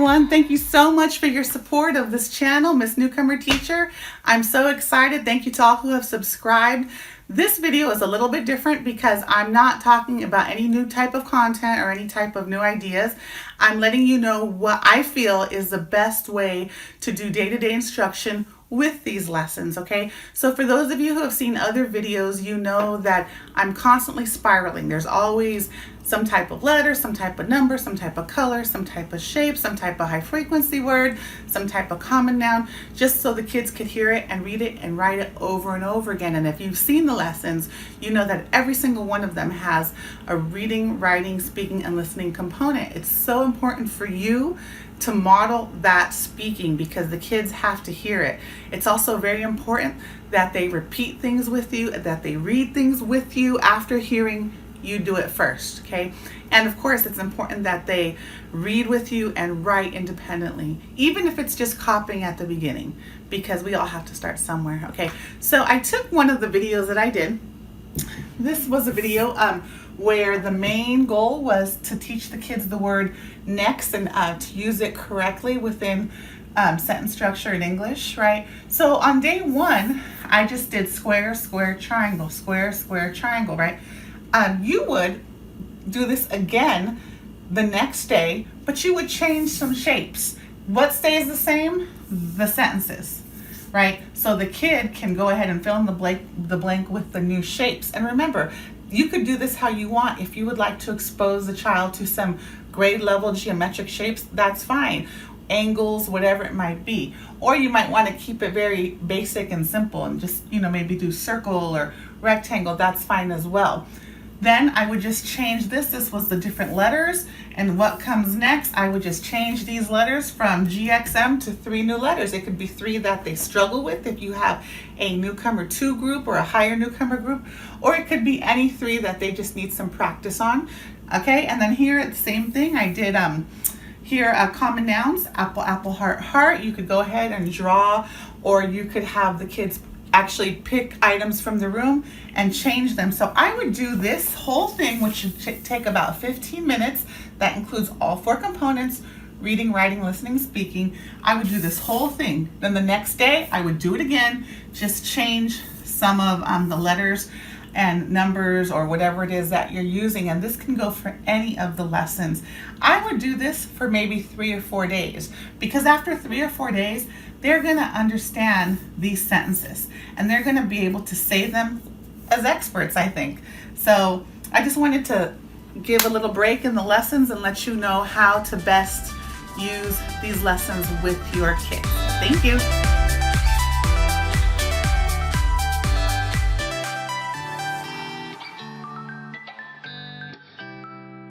everyone. Thank you so much for your support of this channel, Miss Newcomer Teacher. I'm so excited. Thank you to all who have subscribed. This video is a little bit different because I'm not talking about any new type of content or any type of new ideas. I'm letting you know what I feel is the best way to do day-to-day instruction with these lessons, okay? So for those of you who have seen other videos, you know that I'm constantly spiraling. There's always some type of letter, some type of number, some type of color, some type of shape, some type of high frequency word, some type of common noun, just so the kids could hear it and read it and write it over and over again. And if you've seen the lessons, you know that every single one of them has a reading, writing, speaking, and listening component. It's so important for you to model that speaking because the kids have to hear it. It's also very important that they repeat things with you, that they read things with you after hearing you do it first, okay? And of course, it's important that they read with you and write independently, even if it's just copying at the beginning, because we all have to start somewhere, okay? So I took one of the videos that I did. This was a video where the main goal was to teach the kids the word next and to use it correctly within sentence structure in English, right? So on day one, I just did square, square, triangle, square, square, triangle, right? You would do this again the next day, but you would change some shapes. What stays the same? The sentences, right? So the kid can go ahead and fill in the blank with the new shapes. And remember, you could do this how you want. If you would like to expose the child to some grade level geometric shapes, that's fine. Angles, whatever it might be. Or you might want to keep it very basic and simple and just, maybe do circle or rectangle. That's fine as well. Then I would just change this. This was the different letters. And what comes next, I would just change these letters from GXM to 3 new letters. It could be 3 that they struggle with if you have a newcomer 2 group or a higher newcomer group, or it could be any 3 that they just need some practice on. Okay, and then here, the same thing. I did here common nouns, apple, apple, heart, heart. You could go ahead and draw, or you could have the kids actually pick items from the room and change them. So I would do this whole thing, which should take about 15 minutes. That includes all 4 components: reading, writing, listening, speaking. I would do this whole thing. Then the next day I would do it again, just change some of the letters and numbers or whatever it is that you're using, and this can go for any of the lessons. I would do this for maybe 3 or 4 days, because after 3 or 4 days they're going to understand these sentences and they're going to be able to say them as experts, I think. So I just wanted to give a little break in the lessons and let you know how to best use these lessons with your kids. Thank you.